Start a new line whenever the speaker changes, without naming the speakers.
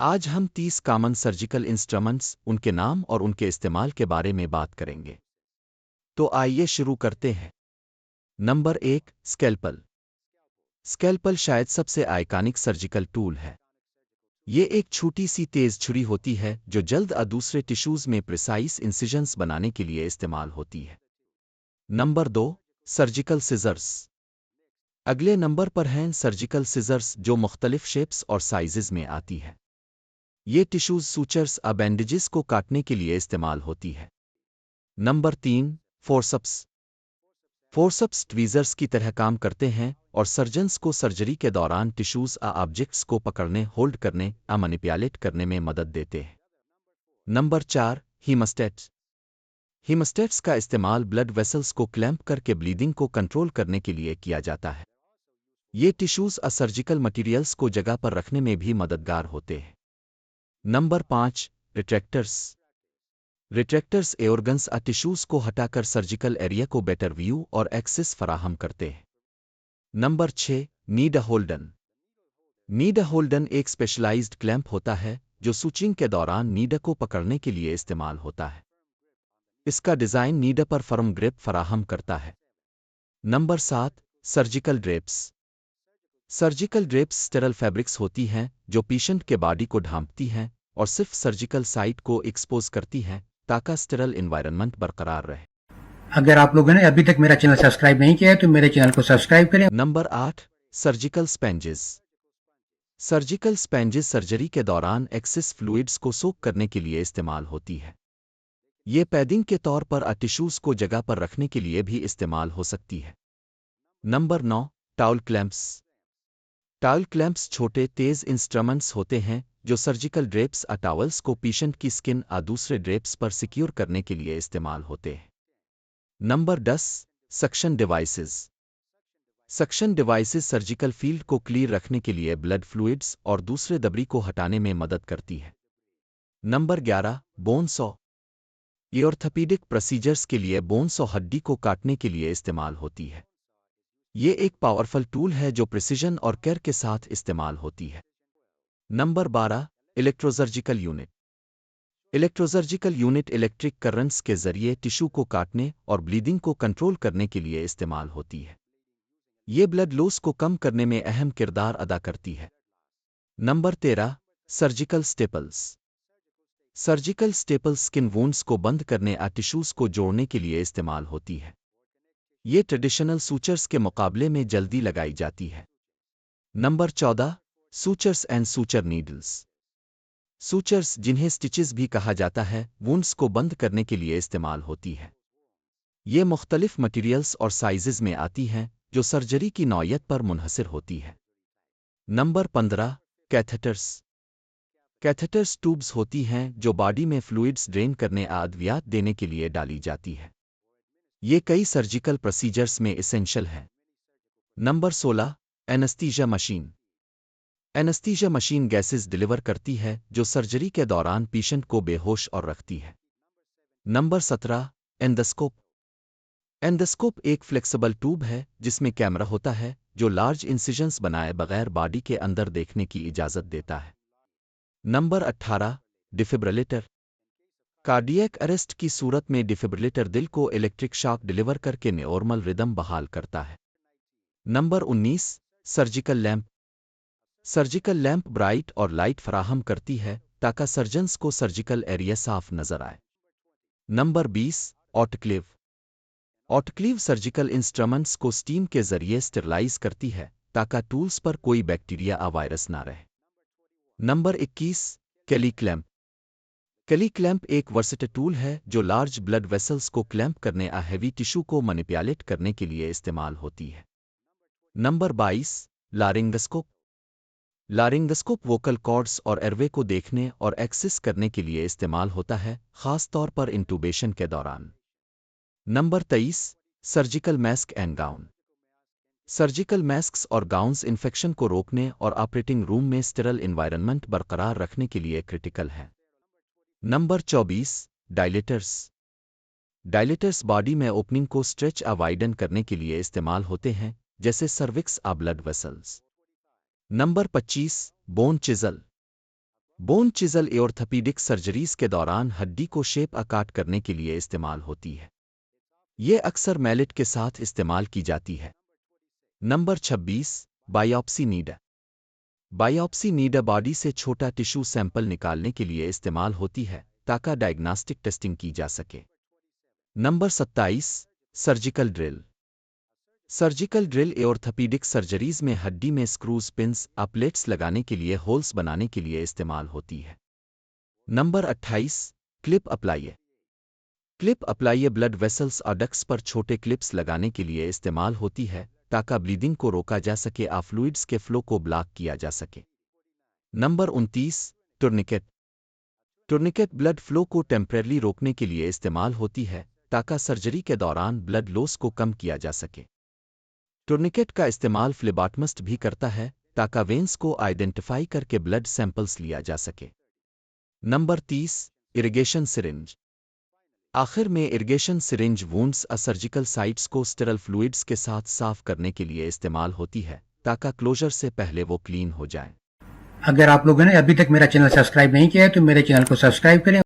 आज हम 30 common surgical instruments, उनके नाम और उनके इस्तेमाल के बारे में बात करेंगे। तो आइए शुरू करते हैं। Number 1, scalpel. स्कैल्पल शायद सबसे आइकॉनिक सर्जिकल टूल है। ये एक छोटी सी तेज छुरी होती है जो जल्द दूसरे टिश्यूज में प्रिसाइज इंसिजन्स बनाने के लिए इस्तेमाल होती है। Number 2, surgical scissors. अगले नंबर पर हैं सर्जिकल सिजर्स जो मुख्तलिफ शेप्स और साइजेज में आती है। ये टिश्यूज सूचर्स बैंडेजेस को काटने के लिए इस्तेमाल होती है। नंबर 3, फोर्सप्स। फोर्सप्स ट्वीजर्स की तरह काम करते हैं और सर्जन्स को सर्जरी के दौरान टिश्यूज ऑब्जेक्ट्स को पकड़ने, होल्ड करने मैनिपुलेट करने में मदद देते हैं। नंबर 4, हीमोस्टैट्स। हीमोस्टैट्स का इस्तेमाल ब्लड वेसल्स को क्लैंप करके ब्लीडिंग को कंट्रोल करने के लिए किया जाता है। ये टिश्यूज सर्जिकल मटेरियल्स को जगह पर रखने में भी मददगार होते हैं। नंबर 5, रिट्रैक्टर्स। रिट्रैक्टर्स एओर्गन्स टिश्यूज को हटाकर सर्जिकल एरिया को बेटर व्यू और एक्सेस फराहम करते हैं। Number 6, needle holder. Needle holder एक स्पेशलाइज्ड क्लैंप होता है जो सूचिंग के दौरान नीड को पकड़ने के लिए इस्तेमाल होता है। इसका डिज़ाइन नीड पर फर्म ग्रिप फराहम करता है। Number 7, surgical drapes. Surgical drapes sterile fabrics होती हैं जो पेशेंट के बॉडी को ढांपती हैं और सिर्फ सर्जिकल साइट को एक्सपोज करती हैं ताकि स्टेरल एनवायरनमेंट बरकरार रहे।
अगर आप लोगों ने अभी तक मेरा चैनल सब्सक्राइब नहीं किया है तो मेरे चैनल को सब्सक्राइब करें।
Number 8, surgical sponges. Surgical sponges surgery के दौरान एक्सेस फ्लूइड्स को सोक करने के लिए इस्तेमाल होती है। ये पैडिंग के तौर पर टिश्यूज को जगह पर रखने के लिए भी इस्तेमाल हो सकती है। Number 9, towel clamps. Towel clamps छोटे तेज इंस्ट्रूमेंट्स होते हैं जो सर्जिकल ड्रेप्स टॉवल्स को पेशेंट की स्किन दूसरे ड्रेप्स पर सिक्योर करने के लिए इस्तेमाल होते हैं। Number 10, suction devices. Suction devices surgical field को क्लियर रखने के लिए ब्लड फ्लूइड्स और दूसरे दबरी को हटाने में मदद करती है। Number 11, bone saw. ये ऑर्थोपेडिक प्रोसीजर्स के लिए बोन सॉ हड्डी को काटने के लिए इस्तेमाल होती है। ये एक पावरफुल टूल है जो प्रिसिजन और केयर के साथ इस्तेमाल होती है। Number 12, electrosurgical unit. Electrosurgical unit electric currents के जरिए टिश्यू को काटने और ब्लीडिंग को कंट्रोल करने के लिए इस्तेमाल होती है। ये ब्लड लॉस को कम करने में अहम किरदार अदा करती है। Number 13, surgical staples. Surgical staples skin wounds को बंद करने टिश्यूज को जोड़ने के लिए इस्तेमाल होती है। ये ट्रेडिशनल सूचर्स के मुकाबले में जल्दी लगाई जाती है। Number 14, sutures and suture needles. Sutures, जिन्हें स्टिचेस भी कहा जाता है, वुंड्स को बंद करने के लिए इस्तेमाल होती है। ये मुख्तलिफ मटेरियल्स और साइजेज में आती हैं जो सर्जरी की नौयत पर मुनहसर होती है। Number 15, catheters. कैथेटर्स ट्यूब्स होती हैं जो बॉडी में फ्लूइड्स ड्रेन करने अद्वियात देने के लिए डाली जाती है। ये कई सर्जिकल प्रोसीजर्स में एसेंशियल है। Number 16, anaesthesia machine. Anaesthesia machine gases deliver करती है जो सर्जरी के दौरान पेशेंट को बेहोश और रखती है। Number 17, endoscope. एंडोस्कोप एक फ्लेक्सिबल ट्यूब है जिसमें कैमरा होता है जो लार्ज इंसिजन्स बनाए बगैर बॉडी के अंदर देखने की इजाज़त देता है। Number 18, defibrillator. कार्डियक अरेस्ट की सूरत में डिफिब्रिलेटर दिल को इलेक्ट्रिक शॉक डिलीवर करके नॉर्मल रिदम बहाल करता है। Number 19, surgical lamp. Surgical lamp bright और लाइट फराहम करती है ताकि सर्जन्स को सर्जिकल एरिया साफ नजर आए। Number 20, autoclave. Autoclave surgical instruments को स्टीम के जरिए स्टेरलाइज करती है ताकि टूल्स पर कोई बैक्टीरिया वायरस ना रहे। नंबर 21, कैली क्लैंप। कैली क्लैंप एक वर्सेटाइल टूल है जो लार्ज ब्लड वेसल्स को क्लैंप करने हैवी टिश्यू को मैनिपुलेट करने के लिए इस्तेमाल होती है। नंबर 22, लारिंगोस्कोप। लारिंगोस्कोप वोकल कॉर्ड्स और एयरवे को देखने और एक्सेस करने के लिए इस्तेमाल होता है, खास तौर पर इंटूबेशन के दौरान। Number 23, surgical mask and gown. Surgical masks और गाउन्स इन्फेक्शन को रोकने और ऑपरेटिंग रूम में स्टेरल एनवायरनमेंट बरकरार रखने के लिए क्रिटिकल है। Number 24, dilators. डायलेटर्स बॉडी में ओपनिंग को स्ट्रेच वाइडन करने के लिए इस्तेमाल होते हैं, जैसे cervix blood vessels. Number 25, bone chisel. Bone chisel orthopaedic surgeries के दौरान हड्डी को शेप आकाट करने के लिए इस्तेमाल होती है। ये अक्सर मैलेट के साथ इस्तेमाल की जाती है। Number 26 biopsy needle. Biopsy needle body से छोटा टिश्यू सैंपल निकालने के लिए इस्तेमाल होती है ताकि डायग्नोस्टिक टेस्टिंग की जा सके। Number 27 surgical drill. Surgical drill orthopaedic surgeries में हड्डी में स्क्रूज, पिन्स, प्लेट्स लगाने के लिए होल्स बनाने के लिए इस्तेमाल होती है। Number 28 clip applier. Clip applier blood vessels और डक्ट्स पर छोटे क्लिप्स लगाने के लिए इस्तेमाल होती है ताकि ब्लीडिंग को रोका जा सके और फ्लूइड्स के फ्लो को ब्लॉक किया जा सके। Number 29 tourniquet. Tourniquet blood flow को टेम्परेरी रोकने के लिए इस्तेमाल होती है ताकि सर्जरी के दौरान ब्लड लॉस को कम किया जा सके। टूर्निकेट का इस्तेमाल फ्लेबॉटमिस्ट भी करता है ताकि वेन्स को आइडेंटिफाई करके ब्लड सैंपल्स लिया जा सके। Number 30 irrigation syringe. आखिर में इरिगेशन सिरिंज वुंड्स और सर्जिकल साइट्स को स्टेरल फ्लूइड्स के साथ साफ करने के लिए इस्तेमाल होती है ताकि क्लोजर से पहले वो क्लीन हो जाए।
अगर आप लोगों ने अभी तक मेरा चैनल सब्सक्राइब नहीं किया है तो मेरे चैनल को सब्सक्राइब करें।